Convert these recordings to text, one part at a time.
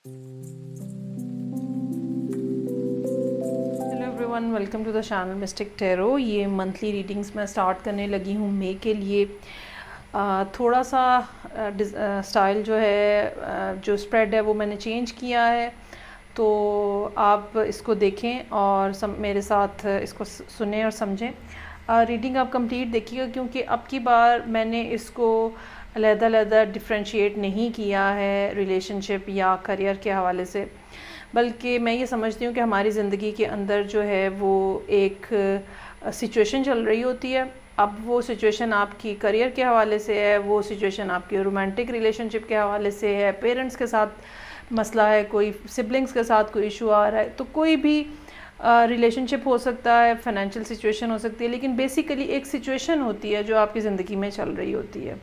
Hello everyone, welcome to the channel mystic tarot. ये monthly readings मैं start करने लगी हूँ मई के लिए। थोड़ा सा स्टाइल जो है जो स्प्रेड है वो मैंने चेंज किया है, तो आप इसको देखें और मेरे साथ इसको सुने और समझें। रीडिंग आप कंप्लीट देखिएगा, क्योंकि अब की बार मैंने इसको अलग-अलग डिफ्रेंशिएट नहीं किया है रिलेशनशिप या करियर के हवाले से, बल्कि मैं ये समझती हूँ कि हमारी ज़िंदगी के अंदर जो है वो एक सिचुएशन चल रही होती है। अब वो सिचुएशन आपकी करियर के हवाले से है, वो सिचुएशन आपकी रोमांटिक रिलेशनशिप के हवाले से है, पेरेंट्स के साथ मसला है, कोई सिबलिंग्स के साथ कोई इशू आ रहा है, तो कोई भी रिलेशनशिप हो सकता है, फाइनेंशियल सिचुएशन हो सकती है, लेकिन बेसिकली एक सिचुएशन होती है जो आपकी ज़िंदगी में चल रही होती है।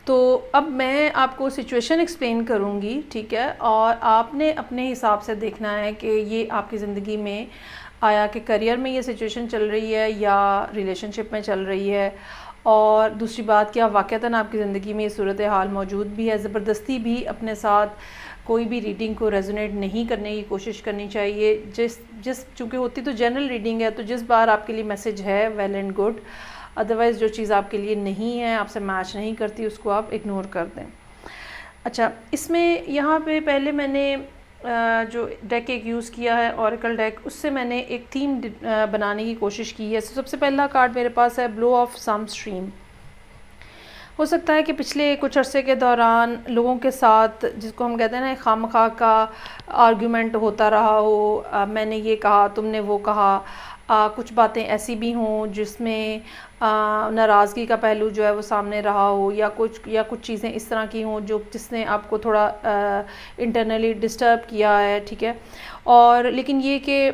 तो अब मैं आपको सिचुएशन एक्सप्लेन करूँगी, ठीक है, और आपने अपने हिसाब से देखना है कि ये आपकी ज़िंदगी में आया कि करियर में ये सिचुएशन चल रही है या रिलेशनशिप में चल रही है। और दूसरी बात, क्या वाक़तन आपकी ज़िंदगी में ये सूरत हाल मौजूद भी है। ज़बरदस्ती भी अपने साथ कोई भी रीडिंग को रेजोनेट नहीं करने की कोशिश करनी चाहिए। जिस चूँकि होती तो जनरल रीडिंग है, तो जिस बार आपके लिए मैसेज है वेल एंड गुड, अदरवाइज़ जो चीज़ आपके लिए नहीं है, आपसे मैच नहीं करती, उसको आप इग्नोर कर दें। अच्छा, इसमें यहाँ पे पहले मैंने जो डेक एक यूज़ किया है ऑरेकल डेक, उससे मैंने एक थीम बनाने की कोशिश की है। सबसे पहला कार्ड मेरे पास है ब्लो ऑफ सम स्ट्रीम। हो सकता है कि पिछले कुछ अरसे के दौरान लोगों के साथ, जिसको हम कहते हैं ना, खामखा का आर्गुमेंट होता रहा हो। मैंने ये कहा, तुमने वो कहा। कुछ बातें ऐसी भी हों जिसमें नाराज़गी का पहलू जो है वो सामने रहा हो, या कुछ चीज़ें इस तरह की हों जिसने आपको थोड़ा इंटरनली डिस्टर्ब किया है, ठीक है। और लेकिन ये कि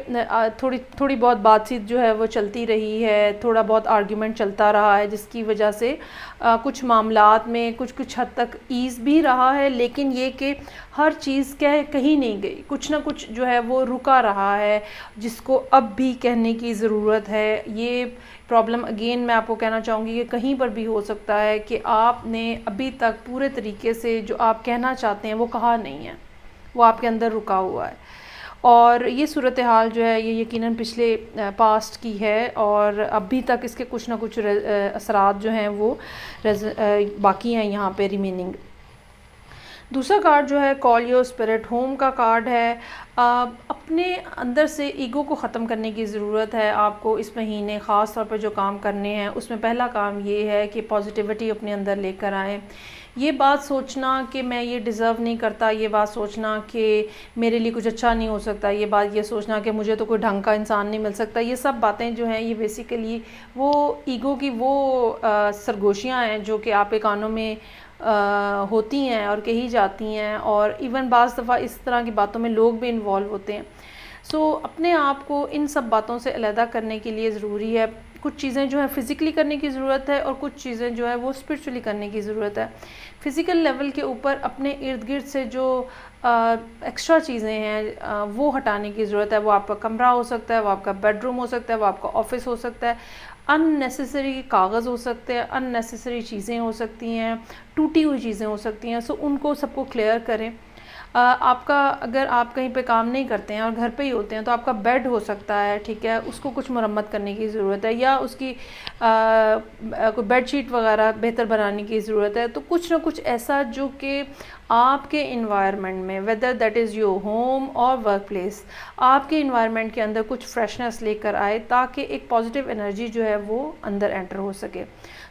थोड़ी बहुत बातचीत जो है वो चलती रही है, थोड़ा बहुत आर्ग्यूमेंट चलता रहा है, जिसकी वजह से कुछ मामलात में कुछ हद तक ईज़ भी रहा है, लेकिन ये कि हर चीज़ कहीं नहीं गई, कुछ ना कुछ जो है वो रुका रहा है, जिसको अब भी कहने की ज़रूरत है। ये प्रॉब्लम अगेन मैं आपको कहना चाहूँगी कि कहीं पर भी हो सकता है कि आपने अभी तक पूरे तरीके से जो आप कहना चाहते हैं वो कहा नहीं है, वो आपके अंदर रुका हुआ है। और ये सूरत हाल जो है ये यकीनन पिछले पास्ट की है, और अभी तक इसके कुछ ना कुछ असरात जो हैं वो बाकी हैं यहाँ पे रिमेनिंग। दूसरा कार्ड जो है कॉल योर स्पिरिट होम का कार्ड है। अपने अंदर से ईगो को ख़त्म करने की ज़रूरत है आपको इस महीने। ख़ास तौर पर जो काम करने हैं उसमें पहला काम ये है कि पॉजिटिविटी अपने अंदर लेकर आएँ। ये बात सोचना कि मैं ये डिज़र्व नहीं करता, ये बात सोचना कि मेरे लिए कुछ अच्छा नहीं हो सकता, ये सोचना कि मुझे तो कोई ढंग का इंसान नहीं मिल सकता, ये सब बातें जो हैं ये बेसिकली वो ईगो की वो सरगोशियाँ हैं जो कि आपके कानों में होती हैं और कही जाती हैं, और इवन बाज़ दफ़ा इस तरह की बातों में लोग भी इन्वॉल्व होते हैं। सो अपने आप को इन सब बातों से अलहदा करने के लिए ज़रूरी है। कुछ चीज़ें जो है फ़िज़िकली करने की ज़रूरत है, और कुछ चीज़ें जो है वो स्पिरिचुअली करने की ज़रूरत है। फ़िज़िकल लेवल के ऊपर अपने इर्द गिर्द से जो एक्स्ट्रा चीज़ें हैं वो हटाने की ज़रूरत है। वो आपका कमरा हो सकता है, वो आपका बेडरूम हो सकता है, वो आपका ऑफ़िस हो सकता है, अननेसेसरी कागज़ हो सकते हैं, अननेसेसरी चीज़ें हो सकती हैं, टूटी हुई चीज़ें हो सकती हैं। सो उनको सबको क्लियर करें। आपका, अगर आप कहीं पे काम नहीं करते हैं और घर पे ही होते हैं, तो आपका बेड हो सकता है, ठीक है, उसको कुछ मरम्मत करने की ज़रूरत है, या उसकी कोई बेडशीट वगैरह बेहतर बनाने की ज़रूरत है। तो कुछ ना कुछ ऐसा जो कि आपके इन्वायरमेंट में, whether that is your home और वर्क प्लेस, आपके इन्वायरमेंट के अंदर कुछ फ्रेशनेस लेकर आए, ताकि एक पॉजिटिव एनर्जी जो है वो अंदर एंटर हो सके।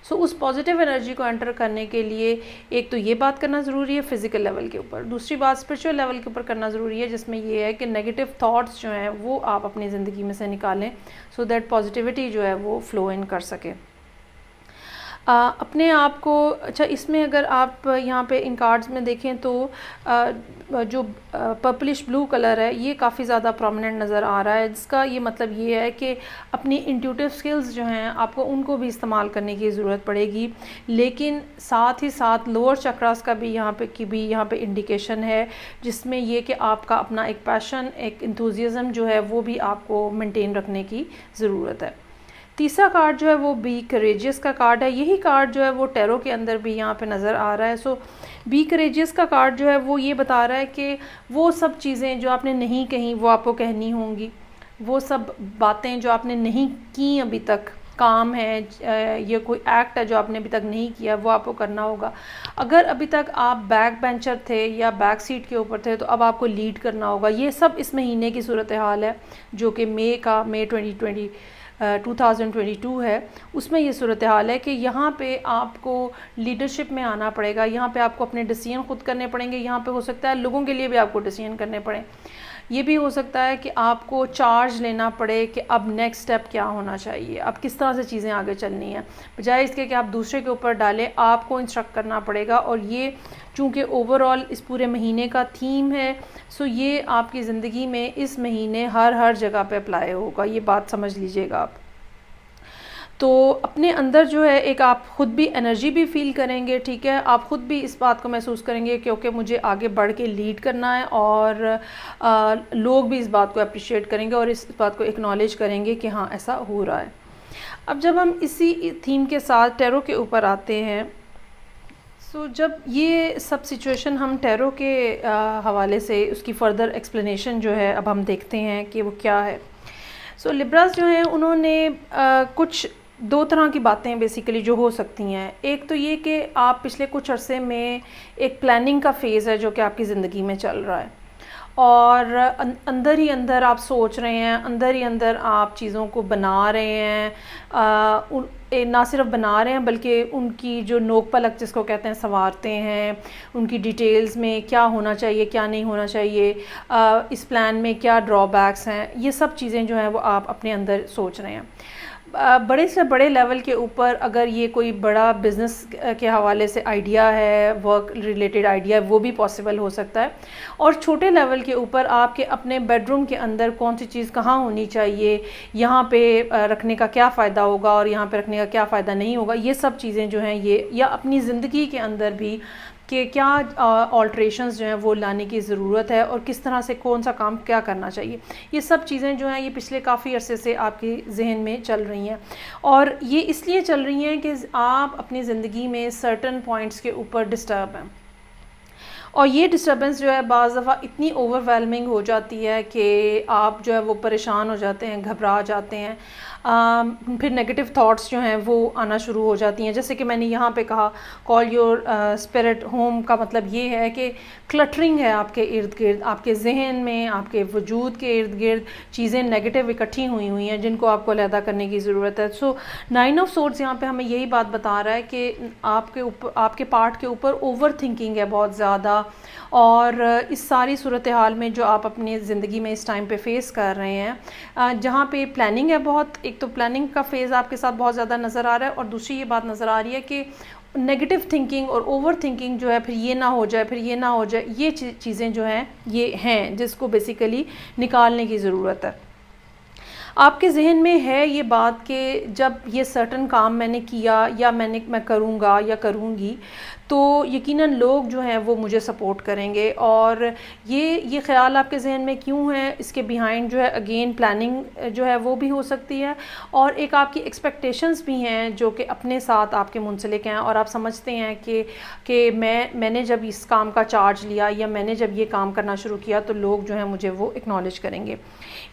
सो उस पॉजिटिव एनर्जी को एंटर करने के लिए एक तो ये बात करना ज़रूरी है फ़िज़िकल लेवल के ऊपर, दूसरी बात स्पिरिचुअल लेवल के ऊपर करना ज़रूरी है, जिसमें ये है कि नेगेटिव थॉट्स जो हैं वो आप अपनी ज़िंदगी में से निकालें, सो दैट पॉजिटिविटी जो है वो फ्लो इन कर सके अपने आप को। अच्छा, इसमें अगर आप यहाँ पे इन कार्ड्स में देखें तो जो पर्पलिश ब्लू कलर है ये काफ़ी ज़्यादा प्रोमिनेंट नज़र आ रहा है, जिसका ये मतलब ये है कि अपनी इंट्यूटिव स्किल्स जो हैं आपको उनको भी इस्तेमाल करने की ज़रूरत पड़ेगी, लेकिन साथ ही साथ लोअर चक्रास का भी यहाँ पे इंडिकेशन है, जिसमें ये कि आपका अपना एक पैशन, एक इंथुजियाज़म जो है वो भी आपको मेंटेन रखने की ज़रूरत है। तीसरा कार्ड जो है वो बी करेजियस का कार्ड है। यही कार्ड जो है वो टैरो के अंदर भी यहाँ पे नज़र आ रहा है। सो बी करेजियस का कार्ड जो है वो ये बता रहा है कि वो सब चीज़ें जो आपने नहीं कही वो आपको कहनी होंगी, वो सब बातें जो आपने नहीं की अभी तक, काम है ये कोई एक्ट है जो आपने अभी तक नहीं किया, वो आपको करना होगा। अगर अभी तक आप बैक बेंचर थे या बैक सीट के ऊपर थे तो अब आपको लीड करना होगा। ये सब इस महीने की सूरत हाल है जो कि मई 2022 है, उसमें ये सूरत हाल है कि यहाँ पे आपको लीडरशिप में आना पड़ेगा। यहाँ पे आपको अपने डिसीजन खुद करने पड़ेंगे। यहाँ पे हो सकता है लोगों के लिए भी आपको डिसीजन करने पड़े। ये भी हो सकता है कि आपको चार्ज लेना पड़े कि अब नेक्स्ट स्टेप क्या होना चाहिए, अब किस तरह से चीज़ें आगे चलनी है। बजाय इसके कि आप दूसरे के ऊपर डालें, आपको इंस्ट्रक्ट करना पड़ेगा। और ये चूँकि ओवरऑल इस पूरे महीने का थीम है, सो ये आपकी ज़िंदगी में इस महीने हर जगह पे अप्लाई होगा। ये बात समझ लीजिएगा आप। तो अपने अंदर जो है एक आप ख़ुद भी एनर्जी भी फील करेंगे, ठीक है। आप ख़ुद भी इस बात को महसूस करेंगे क्योंकि मुझे आगे बढ़ के लीड करना है, और लोग भी इस बात को अप्रिशिएट करेंगे और इस बात को एक्नॉलेज करेंगे कि हाँ ऐसा हो रहा है। अब जब हम इसी थीम के साथ टैरो के ऊपर आते हैं, सो जब ये सब सिचुएशन हम टैरो के हवाले से उसकी फ़र्दर एक्सप्लेनेशन जो है अब हम देखते हैं कि वो क्या है। सो लिब्रास जो हैं उन्होंने कुछ दो तरह की बातें बेसिकली जो हो सकती हैं। एक तो ये कि आप पिछले कुछ अरसे में एक प्लानिंग का फ़ेज़ है जो कि आपकी ज़िंदगी में चल रहा है, और अंदर ही अंदर आप सोच रहे हैं, अंदर ही अंदर आप चीज़ों को बना रहे हैं, ना सिर्फ बना रहे हैं बल्कि उनकी जो नोक पलक जिसको कहते हैं संवारते हैं, उनकी डिटेल्स में क्या होना चाहिए क्या नहीं होना चाहिए, इस प्लान में क्या ड्रॉबैक्स हैं, ये सब चीज़ें जो हैं वो आप अपने अंदर सोच रहे हैं। बड़े से बड़े लेवल के ऊपर अगर ये कोई बड़ा बिज़नेस के हवाले से आइडिया है, वर्क रिलेटेड आइडिया है, वो भी पॉसिबल हो सकता है। और छोटे लेवल के ऊपर आपके अपने बेडरूम के अंदर कौन सी चीज़ कहाँ होनी चाहिए, यहाँ पे रखने का क्या फ़ायदा होगा और यहाँ पे रखने का क्या फ़ायदा नहीं होगा, ये सब चीज़ें जो हैं ये, या अपनी ज़िंदगी के अंदर भी कि क्या ऑल्ट्रेशंस जो हैं वो लाने की ज़रूरत है और किस तरह से कौन सा काम क्या करना चाहिए, ये सब चीज़ें जो हैं ये पिछले काफ़ी अरसे से आपके जहन में चल रही हैं। और ये इसलिए चल रही हैं कि आप अपनी ज़िंदगी में सर्टन पॉइंट्स के ऊपर डिस्टर्ब हैं, और ये डिस्टर्बेंस जो है बाज़ दफ़ा इतनी ओवरवेलमिंग हो जाती है कि आप जो है वो परेशान हो जाते हैं, घबरा जाते हैं। फिर नेगेटिव थॉट्स जो हैं वो आना शुरू हो जाती हैं। जैसे कि मैंने यहाँ पे कहा कॉल योर स्पिरिट होम का मतलब ये है कि क्लटरिंग है आपके इर्द गिर्द, आपके जहन में, आपके वजूद के इर्द गिर्द चीज़ें नेगेटिव इकट्ठी हुई हुई हैं जिनको आपको अलहदा करने की ज़रूरत है। सो 9 ऑफ सोर्ड्स यहाँ पे हमें यही बात बता रहा है कि आपके ऊपर, आपके पार्ट के ऊपर ओवर थिंकिंग है बहुत ज़्यादा, और इस सारी सूरत हाल में जो आप अपनी ज़िंदगी में इस टाइम पे फेस कर रहे हैं, जहाँ पे प्लानिंग है बहुत, एक तो प्लानिंग का फेज़ आपके साथ बहुत ज़्यादा नज़र आ रहा है, और दूसरी ये बात नज़र आ रही है कि नेगेटिव थिंकिंग और ओवर थिंकिंग जो है, फिर ये ना हो जाए, फिर ये ना हो जाए, ये चीज़ें जो हैं ये हैं जिसको बेसिकली निकालने की ज़रूरत है। आपके जहन में है ये बात कि जब ये सर्टन काम मैंने किया या मैं करूँगा या करूँगी तो यकीनन लोग जो हैं वो मुझे सपोर्ट करेंगे, और ये ख़्याल आपके जहन में क्यों है, इसके बिहाइंड जो है अगेन प्लानिंग जो है वो भी हो सकती है, और एक आपकी एक्सपेक्टेशंस भी हैं जो कि अपने साथ आपके मुंसलिक हैं, और आप समझते हैं कि मैंने जब इस काम का चार्ज लिया या मैंने जब ये काम करना शुरू किया तो लोग जो हैं मुझे वो एक्नॉलेज करेंगे।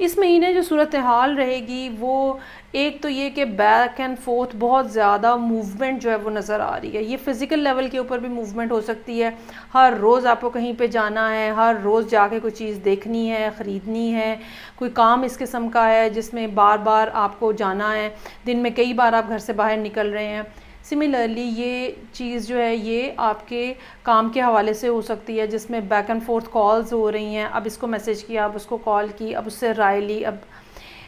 इस महीने जो सूरत हाल रहेगी वो एक तो ये कि बैक एंड फोर्थ बहुत ज़्यादा मूवमेंट जो है वो नज़र आ रही है। ये फ़िज़िकल लेवल के ऊपर भी मूवमेंट हो सकती है, हर रोज़ आपको कहीं पे जाना है, हर रोज़ जाके कोई चीज़ देखनी है, ख़रीदनी है, कोई काम इस किस्म का है जिसमें बार बार आपको जाना है, दिन में कई बार आप घर से बाहर निकल रहे हैं। सिमिलरली ये चीज़ जो है ये आपके काम के हवाले से हो सकती है जिसमें बैक एंड फोर्थ कॉल्स हो रही हैं, अब इसको मैसेज किया, अब उसको कॉल की, अब उससे राय ली, अब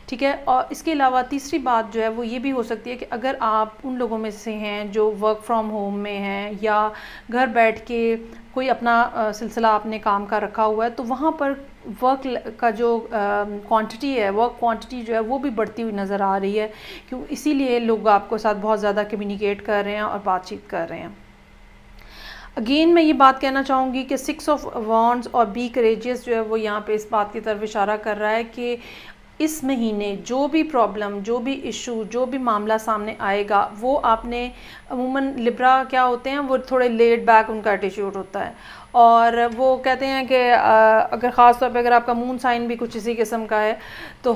ठीक है। और इसके अलावा तीसरी बात जो है वो ये भी हो सकती है कि अगर आप उन लोगों में से हैं जो वर्क फ्रॉम होम में हैं या घर बैठ के कोई अपना सिलसिला आपने काम का रखा हुआ है, तो वहाँ पर वर्क का जो क्वांटिटी है, वर्क क्वांटिटी जो है वो भी बढ़ती हुई नज़र आ रही है, क्यों इसीलिए लोग आपको साथ बहुत ज़्यादा कम्युनिकेट कर रहे हैं और बातचीत कर रहे हैं। अगेन मैं ये बात कहना चाहूँगी कि 6 ऑफ वॉन्ड्स और बी करेजियस जो है वो यहाँ पे इस बात की तरफ इशारा कर रहा है कि इस महीने जो भी प्रॉब्लम, जो भी इशू, जो भी मामला सामने आएगा, वो आपने अमूमन लिब्रा क्या होते हैं, वो थोड़े लेड बैक उनका एटीट्यूड होता है, और वो कहते हैं कि अगर ख़ास तौर पे अगर आपका मून साइन भी कुछ इसी किस्म का है तो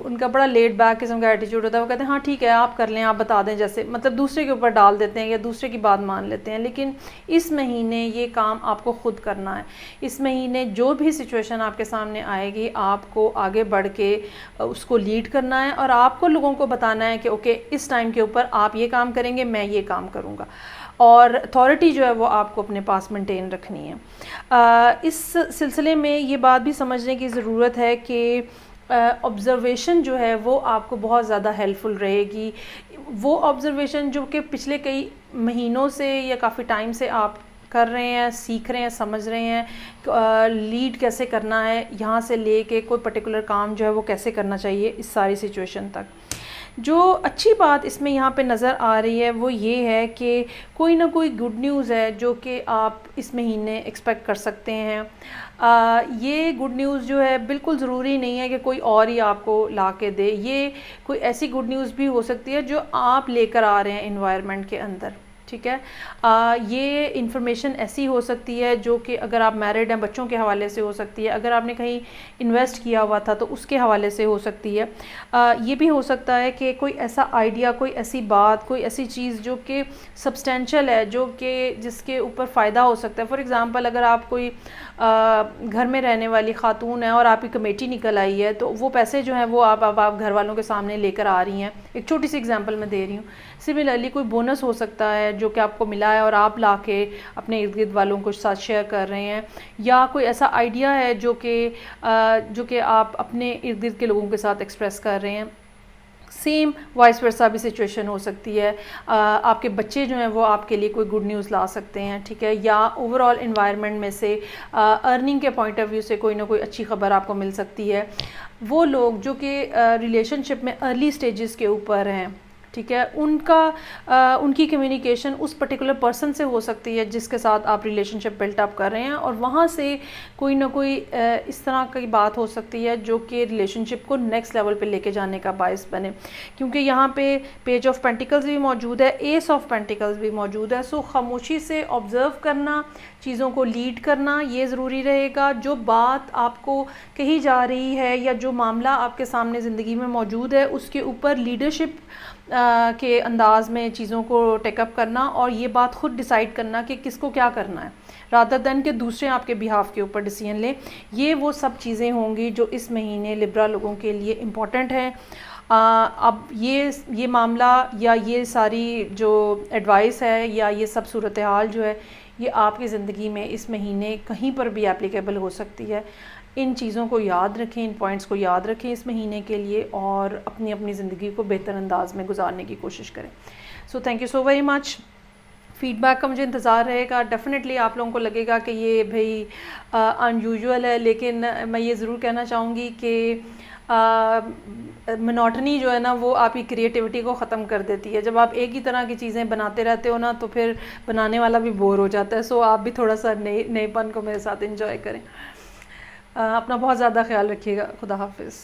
उनका बड़ा लेड बैक किस्म का एटीट्यूड होता है। वो कहते हैं हाँ ठीक है आप कर लें, आप बता दें, जैसे मतलब दूसरे के ऊपर डाल देते हैं या दूसरे की बात मान लेते हैं। लेकिन इस महीने ये काम आपको ख़ुद करना है। इस महीने जो भी सिचुएशन आपके सामने आएगी, आपको आगे बढ़ के उसको लीड करना है और आपको लोगों को बताना है कि ओके इस टाइम के ऊपर आप ये काम करेंगे, मैं ये काम करूँगा, और अथॉरिटी जो है वो आपको अपने पास मेंटेन रखनी है। इस सिलसिले में ये बात भी समझने की ज़रूरत है कि ऑब्ज़र्वेशन जो है वो आपको बहुत ज़्यादा हेल्पफुल रहेगी। वो ऑब्ज़र्वेशन जो कि पिछले कई महीनों से या काफ़ी टाइम से आप कर रहे हैं, सीख रहे हैं, समझ रहे हैं लीड कैसे करना है, यहाँ से लेके कोई पर्टिकुलर काम जो है वो कैसे करना चाहिए इस सारी सिचुएशन तक। जो अच्छी बात इसमें यहाँ पे नज़र आ रही है वो ये है कि कोई ना कोई गुड न्यूज़ है जो कि आप इस महीने एक्सपेक्ट कर सकते हैं। ये गुड न्यूज़ जो है बिल्कुल ज़रूरी नहीं है कि कोई और ही आपको ला के दे, ये कोई ऐसी गुड न्यूज़ भी हो सकती है जो आप लेकर आ रहे हैं एनवायरनमेंट के अंदर, ठीक है। ये इन्फॉर्मेशन ऐसी हो सकती है जो कि अगर आप मैरिड हैं, बच्चों के हवाले से हो सकती है, अगर आपने कहीं इन्वेस्ट किया हुआ था तो उसके हवाले से हो सकती है। ये भी हो सकता है कि कोई ऐसा आइडिया, कोई ऐसी बात, कोई ऐसी चीज़ जो कि सब्सटेंशियल है, जो कि जिसके ऊपर फ़ायदा हो सकता है। फॉर एग्ज़ाम्पल अगर आप कोई घर में रहने वाली खातून है और आपकी कमेटी निकल आई है, तो वो पैसे जो हैं वो आप घर वालों के सामने लेकर आ रही हैं। एक छोटी सी एग्जांपल मैं दे रही हूँ। सिमिलरली कोई बोनस हो सकता है जो कि आपको मिला है और आप लाके अपने इर्द गिर्द वालों के साथ शेयर कर रहे हैं, या कोई ऐसा आइडिया है जो कि आप अपने इर्द गिर्द के लोगों के साथ एक्सप्रेस कर रहे हैं। सेम वाइस वर्सा भी सिचुएशन हो सकती है। आपके बच्चे जो हैं वो आपके लिए कोई गुड न्यूज़ ला सकते हैं, ठीक है, या ओवरऑल एनवायरनमेंट में से अर्निंग के पॉइंट ऑफ व्यू से कोई ना कोई अच्छी खबर आपको मिल सकती है। वो लोग जो कि रिलेशनशिप में अर्ली स्टेजेस के ऊपर हैं, ठीक है, उनकी कम्युनिकेशन उस पर्टिकुलर पर्सन से हो सकती है जिसके साथ आप रिलेशनशिप बिल्ट अप कर रहे हैं, और वहाँ से कोई ना कोई इस तरह की बात हो सकती है जो कि रिलेशनशिप को नेक्स्ट लेवल पे लेके जाने का बायस बने। क्योंकि यहाँ पे पेज ऑफ पेंटिकल्स भी मौजूद है, एस ऑफ पेंटिकल्स भी मौजूद है। सो खामोशी से ऑब्ज़र्व करना, चीज़ों को लीड करना ये ज़रूरी रहेगा। जो बात आपको कही जा रही है या जो मामला आपके सामने ज़िंदगी में मौजूद है उसके ऊपर लीडरशिप के अंदाज में चीज़ों को टेकअप करना और ये बात ख़ुद डिसाइड करना कि किसको क्या करना है, रादर दैन कि दूसरे आपके बिहाफ के ऊपर डिसीजन लें। ये वो सब चीज़ें होंगी जो इस महीने लिब्रा लोगों के लिए इम्पॉर्टेंट है। अब ये मामला या ये सारी जो एडवाइस है या ये सब सूरत हाल जो है ये आपकी ज़िंदगी में इस महीने कहीं पर भी एप्लीकेबल हो सकती है। इन चीज़ों को याद रखें, इन पॉइंट्स को याद रखें इस महीने के लिए, और अपनी अपनी ज़िंदगी को बेहतर अंदाज में गुजारने की कोशिश करें। So thank you so very much. Feedback का मुझे इंतज़ार रहेगा। डेफ़िनेटली आप लोगों को लगेगा कि ये भाई अनयूजुअल है, लेकिन मैं ये ज़रूर कहना चाहूँगी कि मोनोटनी जो है ना वो आपकी क्रिएटिविटी को ख़त्म कर देती है। जब आप एक ही तरह की चीज़ें बनाते रहते हो ना तो फिर बनाने वाला भी बोर हो जाता है। सो आप भी थोड़ा सा नएपन को मेरे साथ एंजॉय करें। अपना बहुत ज़्यादा ख्याल रखिएगा। खुदा हाफिज़।